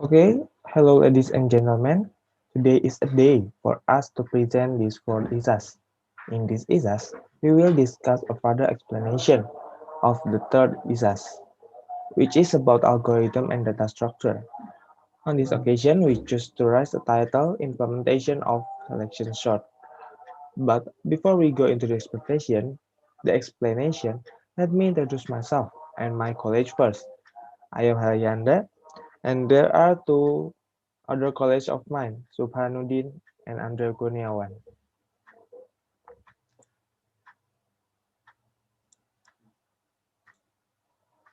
Okay, hello ladies and gentlemen. Today is a day for us to present this fourth ISAS. In this ISAS, we will discuss a further explanation of the third ISAS, which is about algorithm and data structure. On this occasion, we choose to write the title Implementation of Selection Sort. But before we go into the explanation, let me introduce myself and my college first. I am Haryanda, and there are two other colleagues of mine, Subhanuddin and Andre Kurniawan.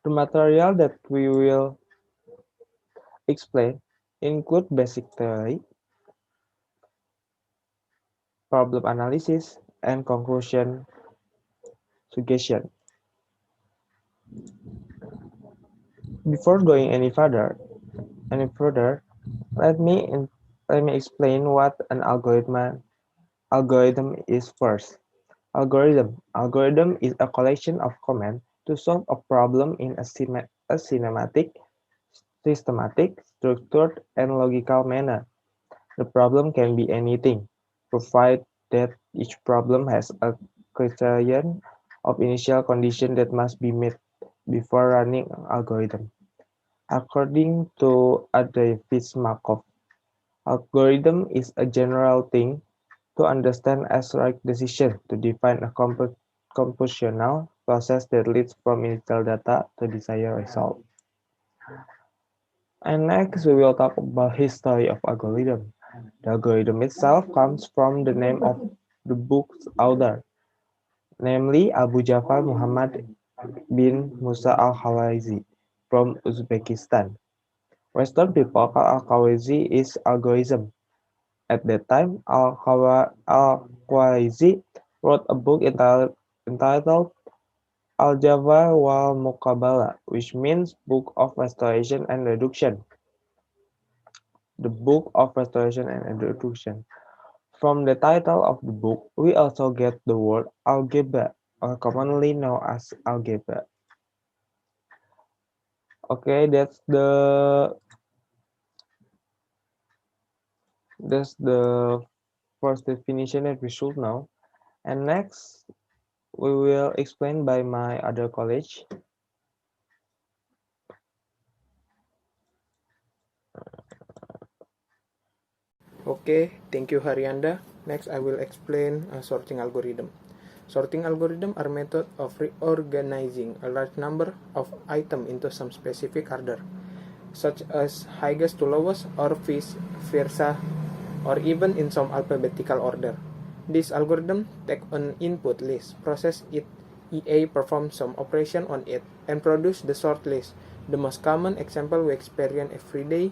The material that we will explain include basic theory, problem analysis, and conclusion suggestion. Before going any further, let me let me explain what an algorithm is first. Algorithm is a collection of commands to solve a problem in a cinematic, systematic, structured, and logical manner. The problem can be anything, provided that each problem has a criterion of initial condition that must be met before running an algorithm. According to Adai-Fish-Markov, algorithm is a general thing to understand as right decision to define a computational process that leads from initial data to desired result. And next, we will talk about history of algorithm. The algorithm itself comes from the name of the book's author, namely Abu Jafar Muhammad bin Musa al-Khwarizmi from Uzbekistan. Western people call al-Khwarizmi is algorithm. At that time, al-Khwarizmi wrote a book entitled Al-Jabr wal Muqabala, which means Book of Restoration and Reduction. The Book of Restoration and Reduction. From the title of the book, we also get the word algebra, or commonly known as algebra. Okay, that's the first definition that we should know. And next, we will explain by my other college. Okay, thank you Haryanda. Next I will explain a sorting algorithm. Sorting algorithms are methods of reorganizing a large number of items into some specific order, such as highest to lowest or vice versa, or even in some alphabetical order. This algorithm takes an input list, process it, EA performs some operation on it, and produce the sort list. The most common example we experience every day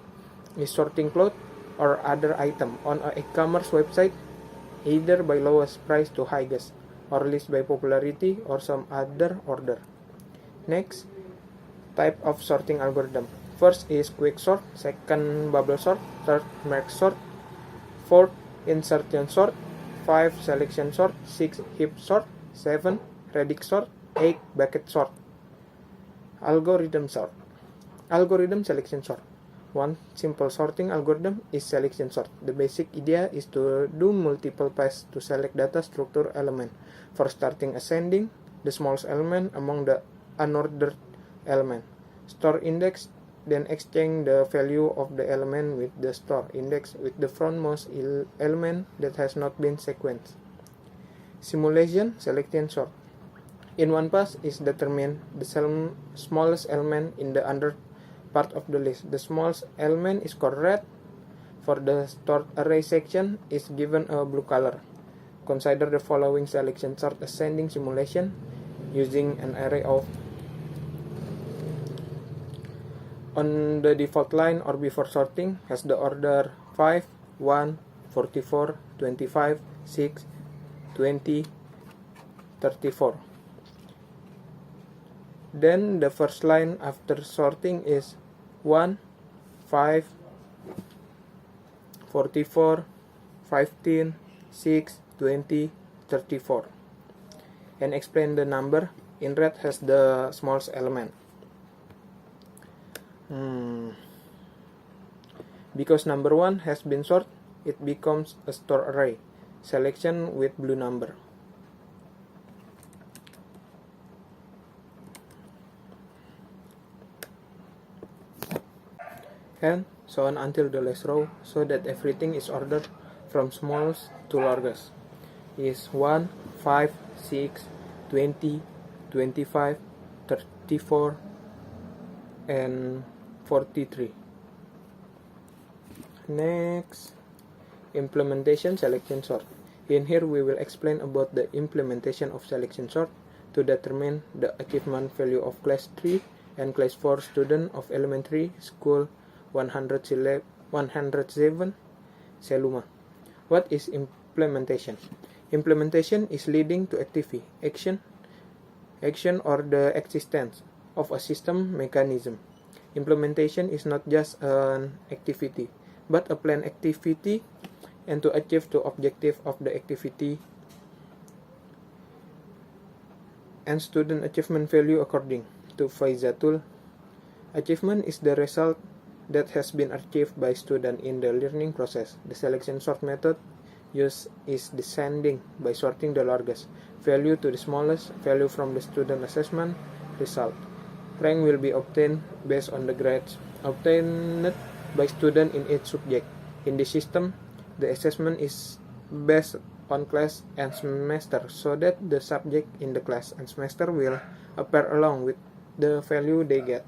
is sorting clothes or other item on a e-commerce website, either by lowest price to highest, or list by popularity or some other order. Next, type of sorting algorithm. First is quick sort, second bubble sort, third merge sort, fourth insertion sort, 5 selection sort, 6 heap sort, 7 radix sort, 8 bucket sort. Algorithm sort. Algorithm selection sort. One simple sorting algorithm is selection sort. The basic idea is to do multiple passes to select data structure element. For starting ascending, the smallest element among the unordered element. Store index, then exchange the value of the element with the store index with the frontmost element that has not been sequenced. Simulation selection sort. In one pass is determined the smallest element in the under part of the list. The smallest element is called red. For the stored array section is given a blue color. Consider the following selection sort ascending simulation using an array of on the default line or before sorting has the order 5, 1, 44, 25, 6, 20, 34. Then the first line after sorting is 1, 5, 44, 15, 6, 20, 34. And explain the number. In red has the smallest element. Because number 1 has been sorted, it becomes a stored array. Selection with blue number. And so on until the last row, so that everything is ordered from smallest to largest. Is 1, 5, 6, 20, 25, 34, and 43. Next, implementation selection sort. In here we will explain about the implementation of selection sort to determine the achievement value of class 3 and class 4 student of elementary school 107 Seluma. What is implementation? Implementation is leading to activity, action or the existence of a system mechanism. Implementation is not just an activity, but a planned activity, and to achieve the objective of the activity and student achievement value according to Faizatul. Achievement is the result that has been achieved by student in the learning process. The selection sort method used is descending by sorting the largest value to the smallest value from the student assessment result. Rank will be obtained based on the grades obtained by student in each subject. In this system, the assessment is based on class and semester, so that the subject in the class and semester will appear along with the value they get.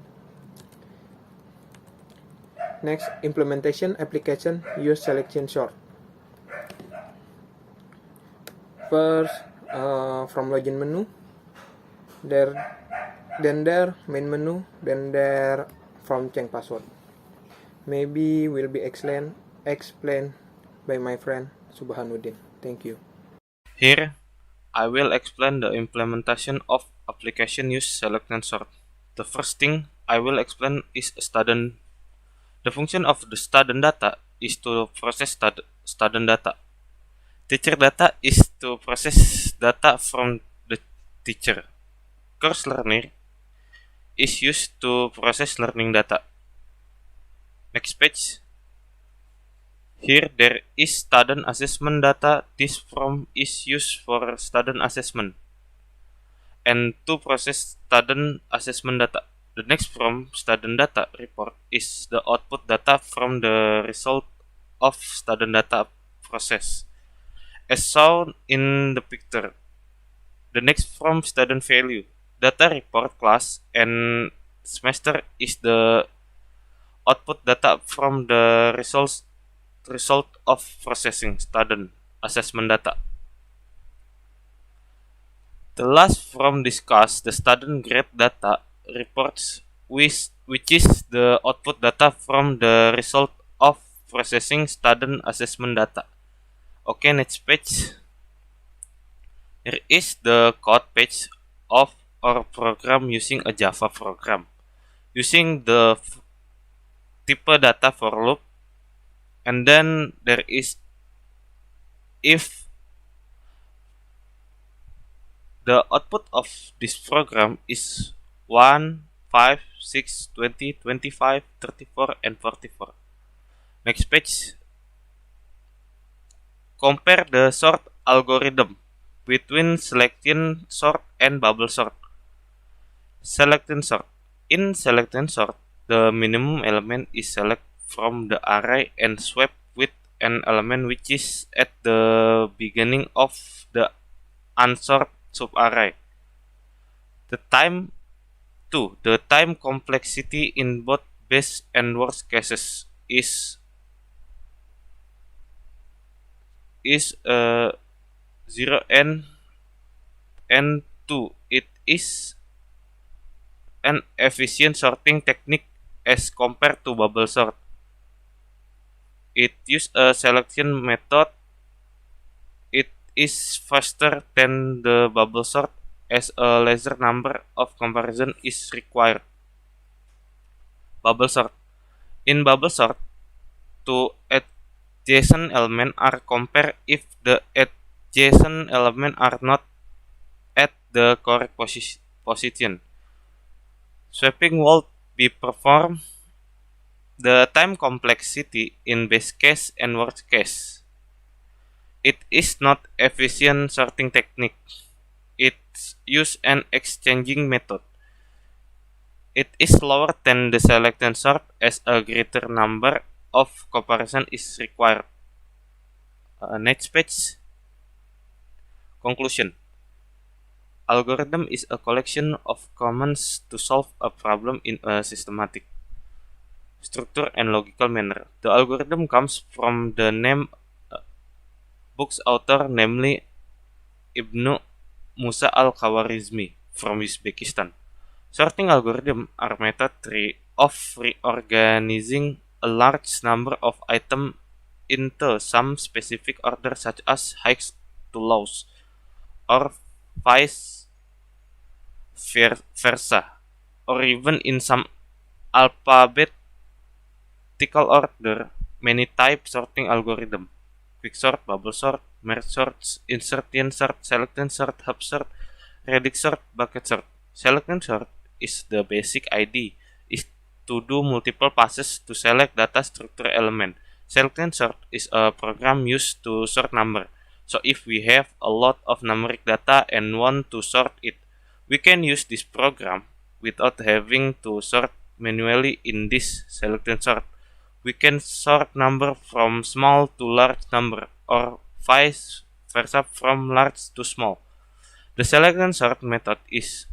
Next, implementation application use selection sort. First, from login menu, then their main menu, then their from change password. Maybe will be explained by my friend Subhanuddin. Thank you. Here, I will explain the implementation of application use selection sort. The first thing I will explain is student. The function of the student data is to process student data. Teacher data is to process data from the teacher. Course learner is used to process learning data. Next page. Here there is student assessment data. This form is used for student assessment and to process student assessment data. The next from student data report is the output data from the result of student data process, as shown in the picture. The next from student value data report class and semester is the output data from the result of processing student assessment data. The last from discuss the student grade data reports, which is the output data from the result of processing student assessment data. Okay, next page. Here is the code page of our program using a Java program. Using the type data for loop, and then there is if the output of this program is 1, 5, 6, 20, 25, 34, and 44. Next page. Compare the sort algorithm between selection sort and bubble sort. Selection sort. In selection sort, the minimum element is select from the array and swap with an element which is at the beginning of the unsorted subarray. The time complexity in both best and worst cases is 0 and 2. It is an efficient sorting technique as compared to bubble sort. It uses a selection method. It is faster than the bubble sort as a lesser number of comparison is required. Bubble sort. In bubble sort, two adjacent elements are compared if the adjacent elements are not at the correct position. Swapping would be performed the time complexity in best case and worst case. It is not efficient sorting technique. It's use an exchanging method. It is lower than the select and sort as a greater number of comparison is required. Next page. Conclusion. Algorithm is a collection of commands to solve a problem in a systematic, structured, and logical manner. The algorithm comes from the name book's author, namely Ibnu Musa al-Khawarizmi from Uzbekistan. Sorting algorithms are methods of reorganizing a large number of items into some specific order, such as highs to lows, or vice versa, or even in some alphabetical order. Many type sorting algorithm: quicksort, bubble sort, merge sort, insertion sort, selection sort, hub sort, radix sort, bucket sort. Selection sort is the basic idea is to do multiple passes to select data structure element. Selection sort is a program used to sort number. So if we have a lot of numeric data and want to sort it, we can use this program without having to sort manually in this selection sort. We can sort number from small to large number, or vice versa from large to small. The selection sort method is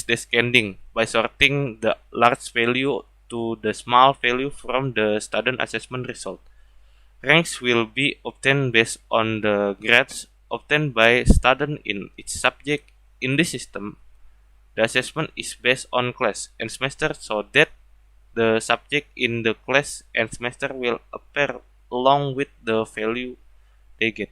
descending by sorting the large value to the small value from the student assessment result. Ranks will be obtained based on the grades obtained by student in each subject. In this system, the assessment is based on class and semester, so that the subject in the class and semester will appear along with the value they get.